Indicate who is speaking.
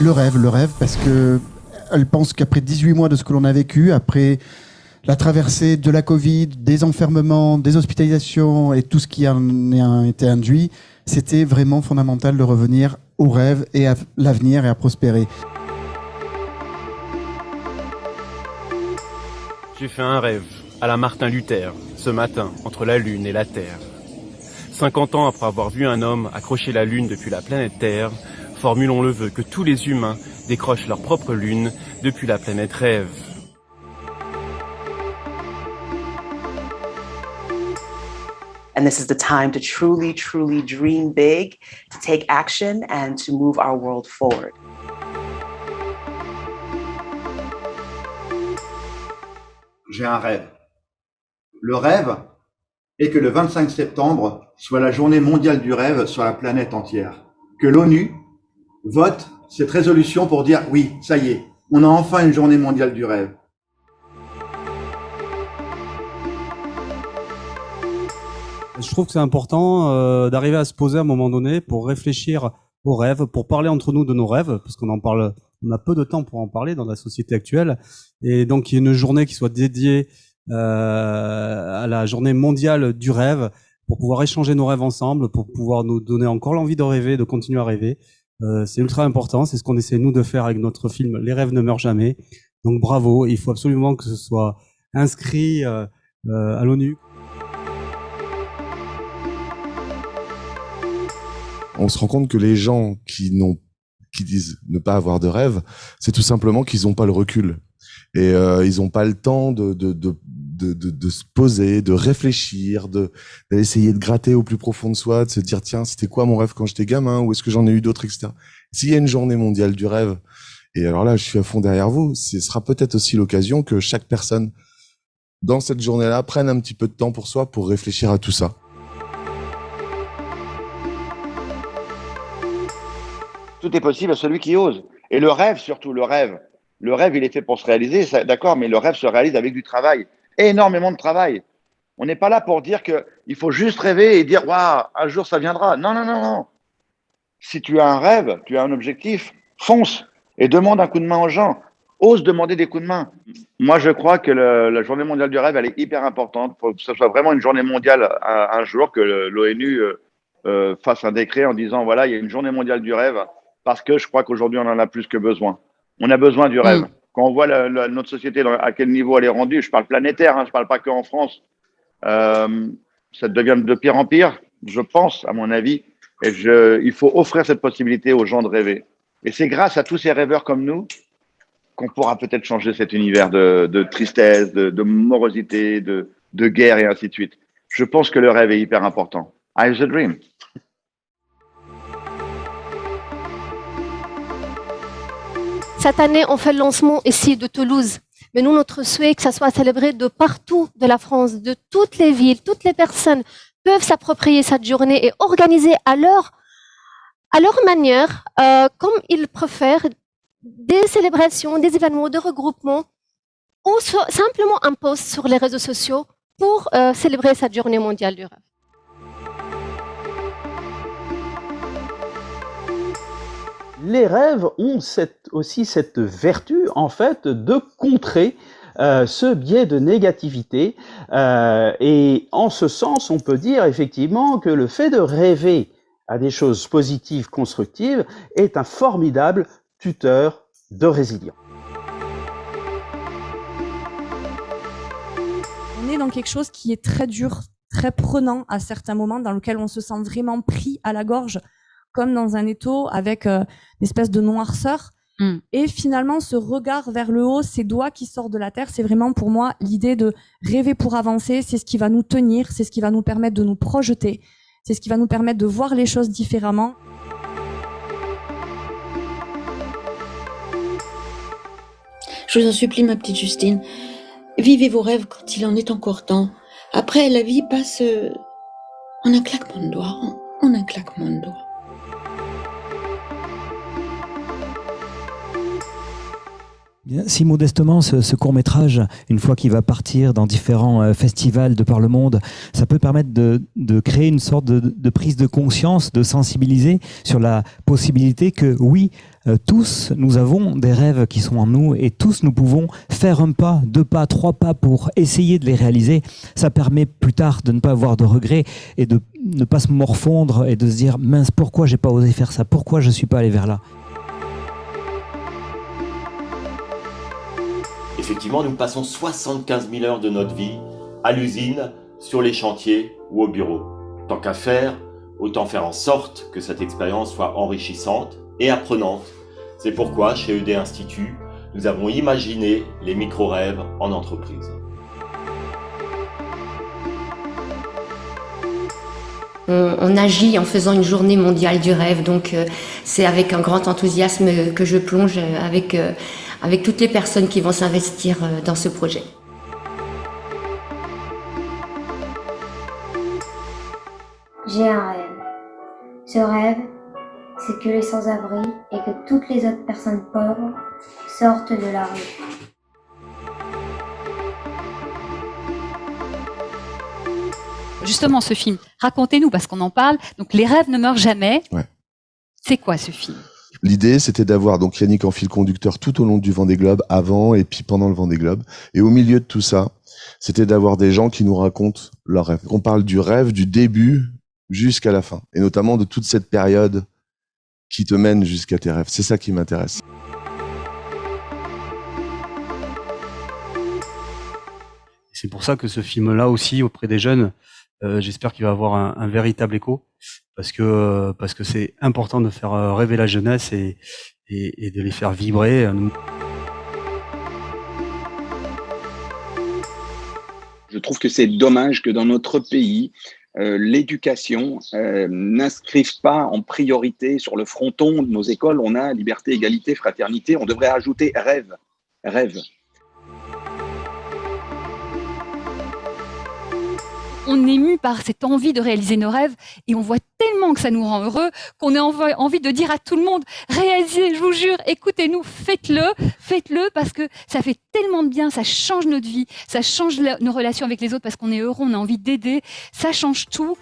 Speaker 1: Le rêve, parce que elle pense qu'après 18 mois de ce que l'on a vécu, après la traversée de la Covid, des enfermements, des hospitalisations et tout ce qui en a été induit, c'était vraiment fondamental de revenir au rêve et à l'avenir et à prospérer.
Speaker 2: J'ai fait un rêve, à la Martin Luther, ce matin, entre la Lune et la Terre. 50 ans après avoir vu un homme accrocher la Lune depuis la planète Terre, formulons le vœu que tous les humains décrochent leur propre Lune depuis la planète Rêve.
Speaker 3: And this is the time to truly, truly dream big, to take action and to move our world forward.
Speaker 4: J'ai un rêve. Le rêve est que le 25 septembre soit la journée mondiale du rêve sur la planète entière. Que l'ONU vote cette résolution pour dire oui, ça y est, on a enfin une journée mondiale du rêve.
Speaker 5: Je trouve que c'est important d'arriver à se poser à un moment donné pour réfléchir aux rêves, pour parler entre nous de nos rêves, parce qu'on en parle, on a peu de temps pour en parler dans la société actuelle, et donc il y a une journée qui soit dédiée à la journée mondiale du rêve, pour pouvoir échanger nos rêves ensemble, pour pouvoir nous donner encore l'envie de rêver, de continuer à rêver. C'est ultra important, c'est ce qu'on essaie nous de faire avec notre film Les rêves ne meurent jamais. Donc bravo, il faut absolument que ce soit inscrit à l'ONU.
Speaker 6: On se rend compte que les gens qui disent ne pas avoir de rêve, c'est tout simplement qu'ils n'ont pas le recul. Et ils n'ont pas le temps de se poser, de réfléchir, d'essayer de gratter au plus profond de soi, de se dire tiens, c'était quoi mon rêve quand j'étais gamin, ou est-ce que j'en ai eu d'autres, etc. S'il y a une journée mondiale du rêve, et alors là je suis à fond derrière vous, ce sera peut-être aussi l'occasion que chaque personne dans cette journée-là prenne un petit peu de temps pour soi, pour réfléchir à tout ça.
Speaker 7: Tout est possible à celui qui ose. Et le rêve, surtout, le rêve, il est fait pour se réaliser, d'accord, mais le rêve se réalise avec du travail, énormément de travail. On n'est pas là pour dire qu'il faut juste rêver et dire « Waouh, un jour ça viendra ». Non, non, non, non. Si tu as un rêve, tu as un objectif, fonce et demande un coup de main aux gens. Ose demander des coups de main. Moi, je crois que la journée mondiale du rêve, elle est hyper importante. Il faut que ce soit vraiment une journée mondiale un jour, que l'ONU fasse un décret en disant « Voilà, il y a une journée mondiale du rêve ». Parce que je crois qu'aujourd'hui, on en a plus que besoin. On a besoin du rêve. Quand on voit notre société, à quel niveau elle est rendue, je parle planétaire, je ne parle pas qu'en France, ça devient de pire en pire, je pense, à mon avis. Et il faut offrir cette possibilité aux gens de rêver. Et c'est grâce à tous ces rêveurs comme nous qu'on pourra peut-être changer cet univers de tristesse, de morosité, de guerre et ainsi de suite. Je pense que le rêve est hyper important. I have a dream.
Speaker 8: Cette année, on fait le lancement ici de Toulouse. Mais nous, notre souhait, que ça soit célébré de partout de la France, de toutes les villes, toutes les personnes peuvent s'approprier cette journée et organiser à leur manière, comme ils préfèrent, des célébrations, des événements de regroupement ou simplement un post sur les réseaux sociaux pour célébrer cette journée mondiale du rêve.
Speaker 9: Les rêves ont aussi cette vertu, en fait, de contrer ce biais de négativité. Et en ce sens, on peut dire effectivement que le fait de rêver à des choses positives, constructives, est un formidable tuteur de résilience.
Speaker 10: On est dans quelque chose qui est très dur, très prenant à certains moments, dans lequel on se sent vraiment pris à la gorge, comme dans un étau avec une espèce de noirceur. Et finalement, ce regard vers le haut, ces doigts qui sortent de la terre, c'est vraiment pour moi l'idée de rêver pour avancer. C'est ce qui va nous tenir, c'est ce qui va nous permettre de nous projeter, c'est ce qui va nous permettre de voir les choses différemment.
Speaker 11: Je vous en supplie, ma petite Justine, vivez vos rêves quand il en est encore temps. Après, la vie passe en un claquement de doigts, en un claquement de doigts.
Speaker 12: Bien, si modestement, ce court-métrage, une fois qu'il va partir dans différents festivals de par le monde, ça peut permettre de créer une sorte de prise de conscience, de sensibiliser sur la possibilité que oui, tous nous avons des rêves qui sont en nous et tous nous pouvons faire un pas, 2 pas, 3 pas pour essayer de les réaliser. Ça permet plus tard de ne pas avoir de regrets et de ne pas se morfondre et de se dire mince, pourquoi j'ai pas osé faire ça, pourquoi je suis pas allé vers là.
Speaker 13: Effectivement, nous passons 75 000 heures de notre vie à l'usine, sur les chantiers ou au bureau. Tant qu'à faire, autant faire en sorte que cette expérience soit enrichissante et apprenante. C'est pourquoi, chez ED Institut, nous avons imaginé les micro-rêves en entreprise.
Speaker 14: On agit en faisant une journée mondiale du rêve, donc c'est avec un grand enthousiasme que je plonge avec toutes les personnes qui vont s'investir dans ce projet.
Speaker 15: J'ai un rêve. Ce rêve, c'est que les sans-abri et que toutes les autres personnes pauvres sortent de la rue.
Speaker 16: Justement, ce film, racontez-nous, parce qu'on en parle. Donc, les rêves ne meurent jamais.
Speaker 6: Ouais.
Speaker 16: C'est quoi ce film?
Speaker 6: L'idée, c'était d'avoir donc Yannick en fil conducteur tout au long du Vendée Globe, avant et puis pendant le Vendée Globe. Et au milieu de tout ça, c'était d'avoir des gens qui nous racontent leurs rêves. On parle du rêve du début jusqu'à la fin. Et notamment de toute cette période qui te mène jusqu'à tes rêves. C'est ça qui m'intéresse.
Speaker 5: C'est pour ça que ce film-là aussi, auprès des jeunes, j'espère qu'il va avoir un véritable écho, parce que c'est important de faire rêver la jeunesse et de les faire vibrer.
Speaker 17: Je trouve que c'est dommage que dans notre pays, l'éducation n'inscrive pas en priorité sur le fronton de nos écoles. On a liberté, égalité, fraternité. On devrait ajouter rêve, rêve.
Speaker 16: On est ému par cette envie de réaliser nos rêves et on voit tellement que ça nous rend heureux qu'on a envie de dire à tout le monde, réalisez, je vous jure, écoutez-nous, faites-le parce que ça fait tellement de bien, ça change notre vie, ça change nos relations avec les autres parce qu'on est heureux, on a envie d'aider, ça change tout.